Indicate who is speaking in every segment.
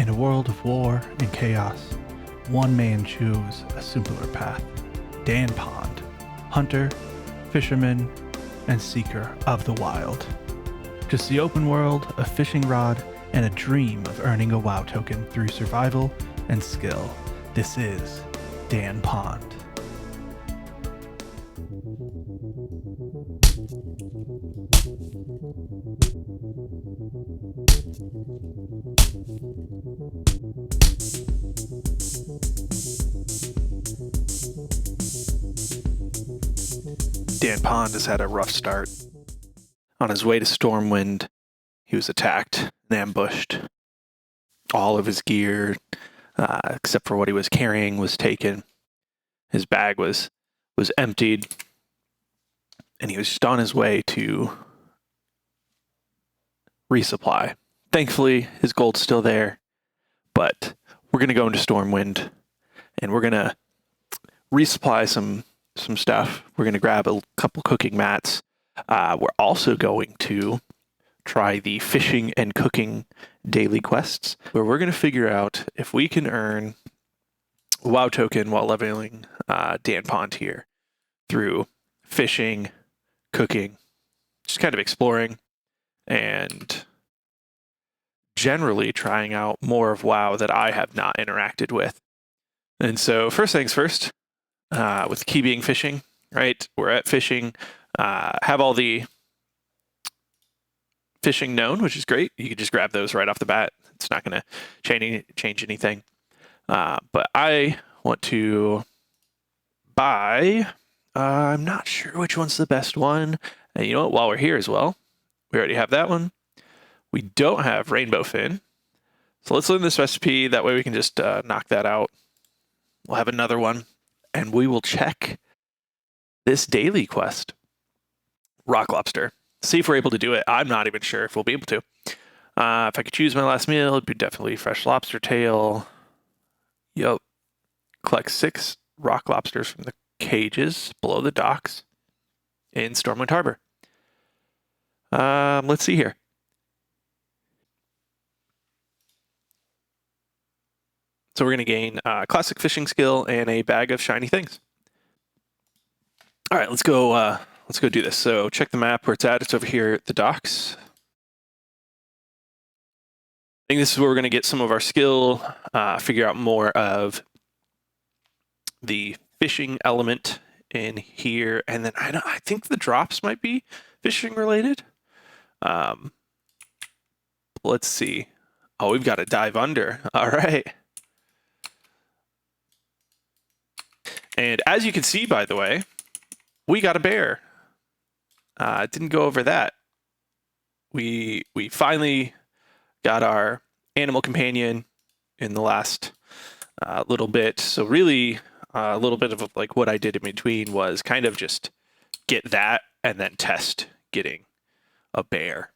Speaker 1: In a world of war and chaos, one man chose a simpler path. Dan Pond, hunter, fisherman, and seeker of the wild. Just the open world, a fishing rod, and a dream of earning a WoW token through survival and skill. This is Dan Pond. Dan Pond has had a rough start. On his way to Stormwind, he was attacked and ambushed. All of his gear, except for what he was carrying, was taken. His bag was emptied, and he was just on his way to resupply. Thankfully, his gold's still there, but we're going to go into Stormwind, and we're going to resupply some stuff. We're going to grab a couple cooking mats. We're also going to try the fishing and cooking daily quests, where we're going to figure out if we can earn a WoW token while leveling Dan Pond here through fishing, cooking, just kind of exploring, and generally trying out more of WoW that I have not interacted with. And so first things first, with the key being fishing, right? We're at fishing, have all the fishing known, which is great. You can just grab those right off the bat. It's not going to change anything. But I want to buy, I'm not sure which one's the best one. And you know what? While we're here as well, we already have that one. We don't have rainbow fin. So let's learn this recipe. That way we can just knock that out. We'll have another one. And we will check this daily quest. Rock lobster. See if we're able to do it. I'm not even sure if we'll be able to. If I could choose my last meal, it'd be definitely fresh lobster tail. Yep. Collect 6 rock lobsters from the cages below the docks in Stormwind Harbor. Let's see here. So we're going to gain classic fishing skill and a bag of shiny things. All right, let's go do this. So check the map where it's at. It's over here at the docks. I think this is where we're going to get some of our skill, figure out more of the fishing element in here. And then I think the drops might be fishing related. Let's see. Oh, we've got to dive under. All right. And as you can see, by the way, we got a bear. Didn't go over that. We finally got our animal companion in the last little bit. So really, a little bit of like what I did in between was kind of just get that and then test getting a bear.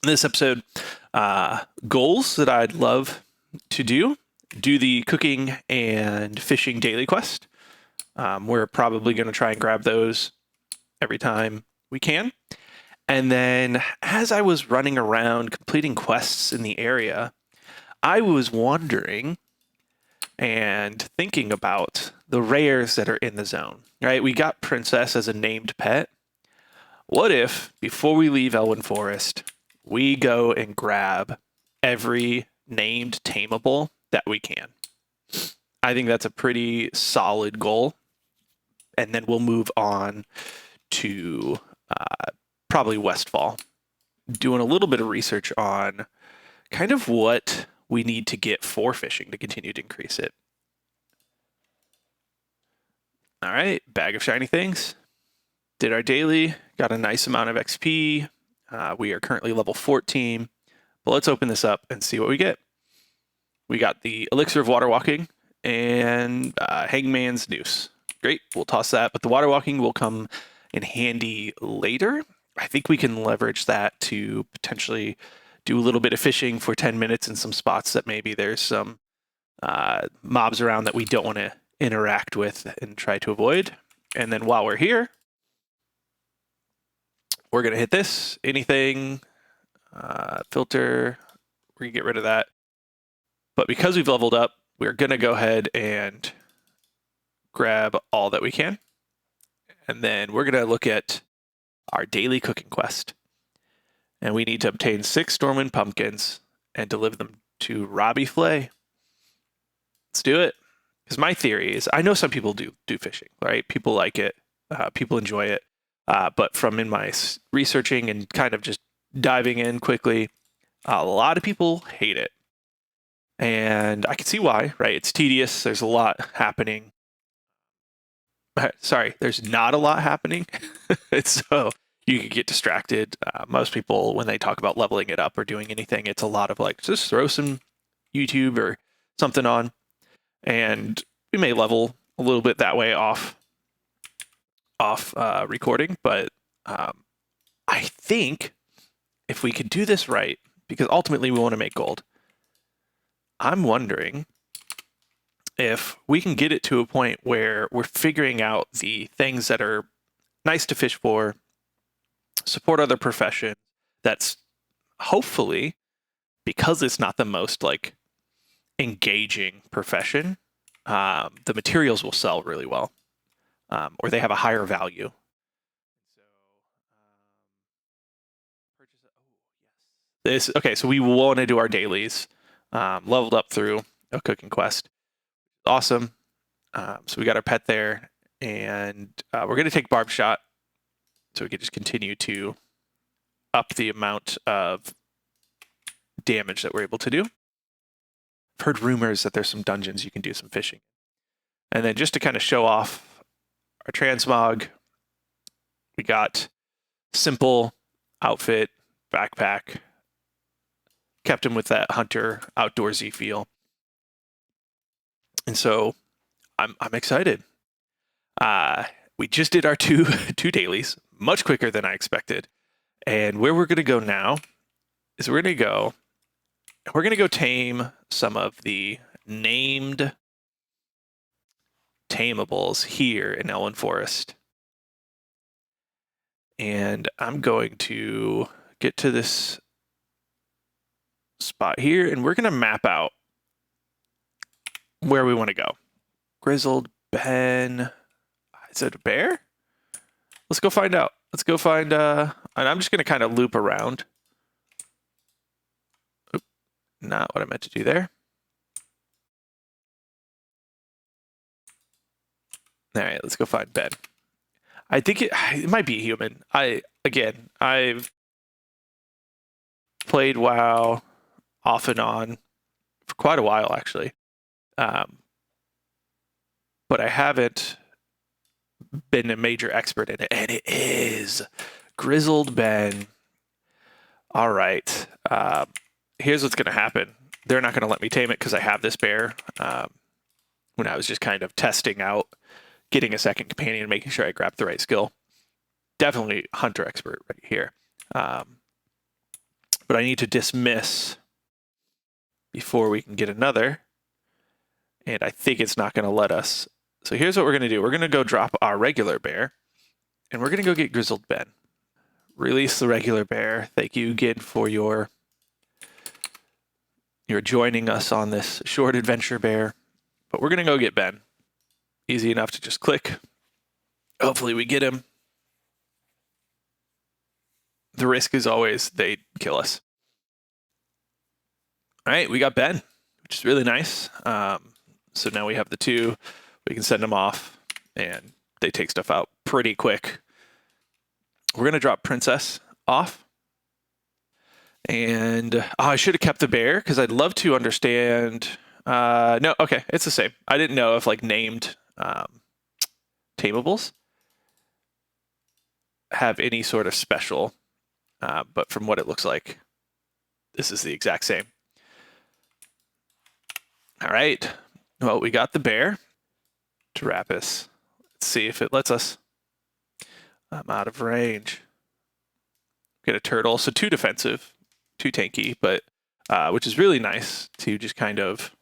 Speaker 1: In this episode, goals that I'd love to do the cooking and fishing daily quest. We're probably going to try and grab those every time we can. And then as I was running around completing quests in the area, I was wondering and thinking about the rares that are in the zone, right? We got Princess as a named pet. What if, before we leave Elwyn Forest, we go and grab every named tameable that we can? I think that's a pretty solid goal. And then we'll move on to probably Westfall. Doing a little bit of research on kind of what we need to get for fishing to continue to increase it. All right, bag of shiny things. Did our daily, got a nice amount of XP. We are currently level 14. But let's open this up and see what we get. We got the Elixir of Water Walking and Hangman's Noose. Great, we'll toss that. But the water walking will come in handy later. I think we can leverage that to potentially do a little bit of fishing for 10 minutes in some spots that maybe there's some mobs around that we don't want to interact with and try to avoid. And then while we're here, we're going to hit this. Anything, filter, we're going to get rid of that. But because we've leveled up, we're going to go ahead and grab all that we can. And then we're going to look at our daily cooking quest. And we need to obtain 6 Stormwind pumpkins and deliver them to Robbie Flay. Let's do it. Because my theory is, I know some people do fishing, right? People like it. People enjoy it. But from in my researching and kind of just diving in quickly, a lot of people hate it. And I can see why, right? It's tedious. There's a lot happening. Sorry, there's not a lot happening. So you could get distracted. Most people, when they talk about leveling it up or doing anything, it's a lot of like, just throw some YouTube or something on. And we may level a little bit that way off recording. But I think if we could do this right, because ultimately we want to make gold, I'm wondering if we can get it to a point where we're figuring out the things that are nice to fish for, support other professions, that's hopefully, because it's not the most like engaging profession, the materials will sell really well, or they have a higher value. Okay, so we want to do our dailies, leveled up through a cooking quest. Awesome. So we got our pet there, and we're going to take Barb Shot so we can just continue to up the amount of damage that we're able to do. I've heard rumors that there's some dungeons you can do some fishing. And then just to kind of show off our transmog, we got simple outfit, backpack, kept him with that hunter outdoorsy feel. And so I'm excited. We just did our two dailies, much quicker than I expected. And where we're going to go now is we're going to go tame some of the named tamables here in Elwyn Forest. And I'm going to get to this spot here, and we're going to map out where we want to go. Grizzled Ben. Is it a bear? Let's go find out. Let's go find, and I'm just going to kind of loop around. Oop, not what I meant to do there. All right, let's go find Ben. I think it might be human. I've played WoW off and on for quite a while, actually. But I haven't been a major expert in it, and it is Grizzled Ben. All right. Here's what's going to happen. They're not going to let me tame it because I have this bear. When I was just kind of testing out getting a second companion and making sure I grabbed the right skill. Definitely hunter expert right here. But I need to dismiss before we can get another. And I think it's not going to let us. So here's what we're going to do. We're going to go drop our regular bear. And we're going to go get Grizzled Ben. Release the regular bear. Thank you again for your joining us on this short adventure, bear. But we're going to go get Ben. Easy enough to just click. Hopefully we get him. The risk is always they kill us. All right, we got Ben, which is really nice. So now we have the two. We can send them off, and they take stuff out pretty quick. We're going to drop Princess off. And I should have kept the bear because I'd love to understand. No, okay, it's the same. I didn't know if like named tamables have any sort of special, but from what it looks like, this is the exact same. All right. Well, we got the bear. Terapis. Let's see if it lets us. I'm out of range. Get a turtle. So 2 defensive, 2 tanky, but which is really nice to just kind of.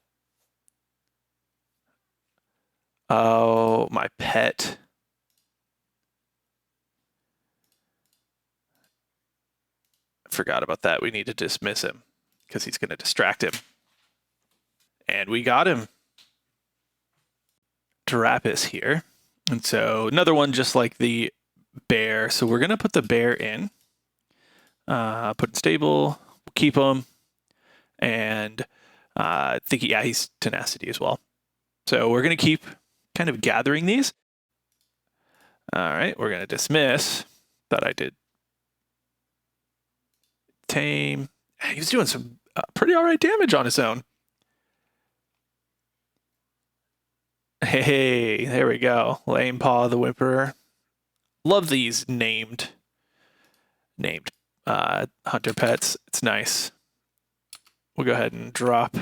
Speaker 1: Oh, my pet. I forgot about that. We need to dismiss him because he's going to distract him. And we got him. Terapis here. And so another one just like the bear. So we're going to put the bear in. Put in stable. We'll keep him. And I think, yeah, he's tenacity as well. So we're going to keep kind of gathering these. All right, we're going to dismiss. Thought I did tame. He was doing some pretty all right damage on his own. Hey, there we go. Lame Paw the Whimperer. Love these named hunter pets. It's nice. We'll go ahead and drop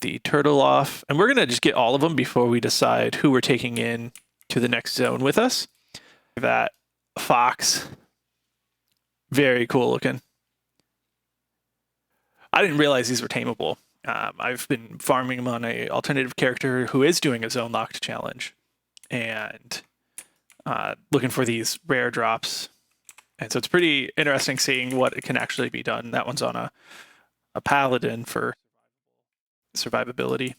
Speaker 1: the turtle off. And we're going to just get all of them before we decide who we're taking in to the next zone with us. That fox. Very cool looking. I didn't realize these were tameable. I've been farming them on an alternative character who is doing a zone locked challenge and looking for these rare drops. And so it's pretty interesting seeing what can actually be done. That one's on a paladin for survivability.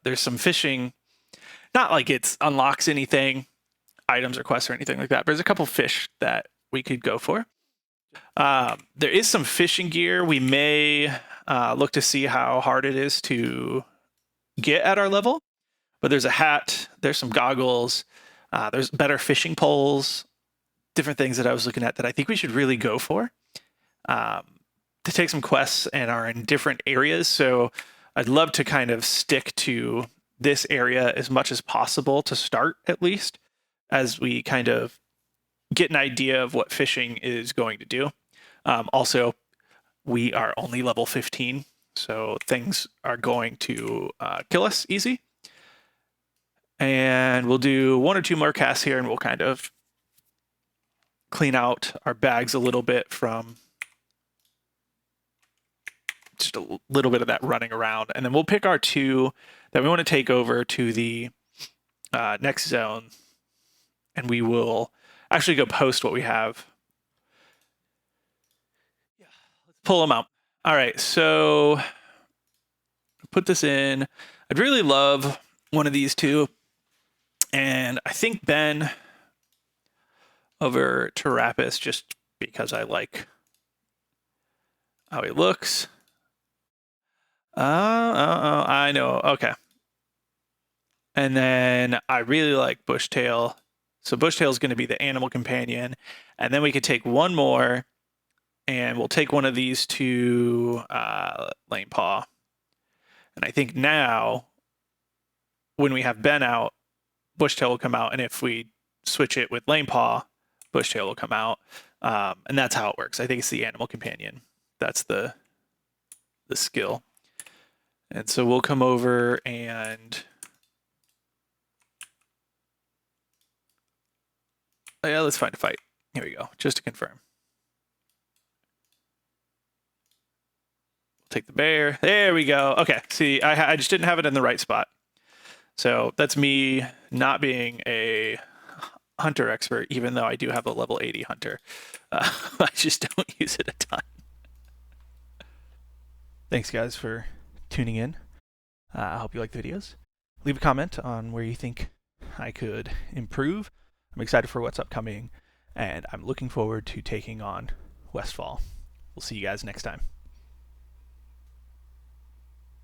Speaker 1: There's some fishing, not like it unlocks anything, items or quests or anything like that, but there's a couple fish that we could go for. There is some fishing gear. We may look to see how hard it is to get at our level, but there's a hat, there's some goggles, there's better fishing poles, different things that I was looking at that I think we should really go for to take some quests and are in different areas. So I'd love to kind of stick to this area as much as possible to start, at least, as we kind of get an idea of what fishing is going to do. Also, we are only level 15, so things are going to kill us easy. And we'll do one or two more casts here, and we'll kind of clean out our bags a little bit from just a little bit of that running around. And then we'll pick our two that we want to take over to the next zone, and we will actually go post what we have. Yeah, let's pull them out. All right, so put this in. I'd really love one of these two, and I think Ben over Terapis just because I like how he looks. I know. Okay. And then I really like Bushtail. So Bushtail is going to be the animal companion. And then we could take one more, and we'll take one of these to Lame Paw. And I think now, when we have Ben out, Bushtail will come out. And if we switch it with Lame Paw, Bushtail will come out. And that's how it works. I think it's the animal companion. That's the skill. And so we'll come over and yeah, let's find a fight. Here we go, just to confirm. We'll take the bear. There we go. Okay, see, I just didn't have it in the right spot. So that's me not being a hunter expert, even though I do have a level 80 hunter. I just don't use it a ton. Thanks, guys, for tuning in. I hope you like the videos. Leave a comment on where you think I could improve. I'm excited for what's upcoming, and I'm looking forward to taking on Westfall. We'll see you guys next time.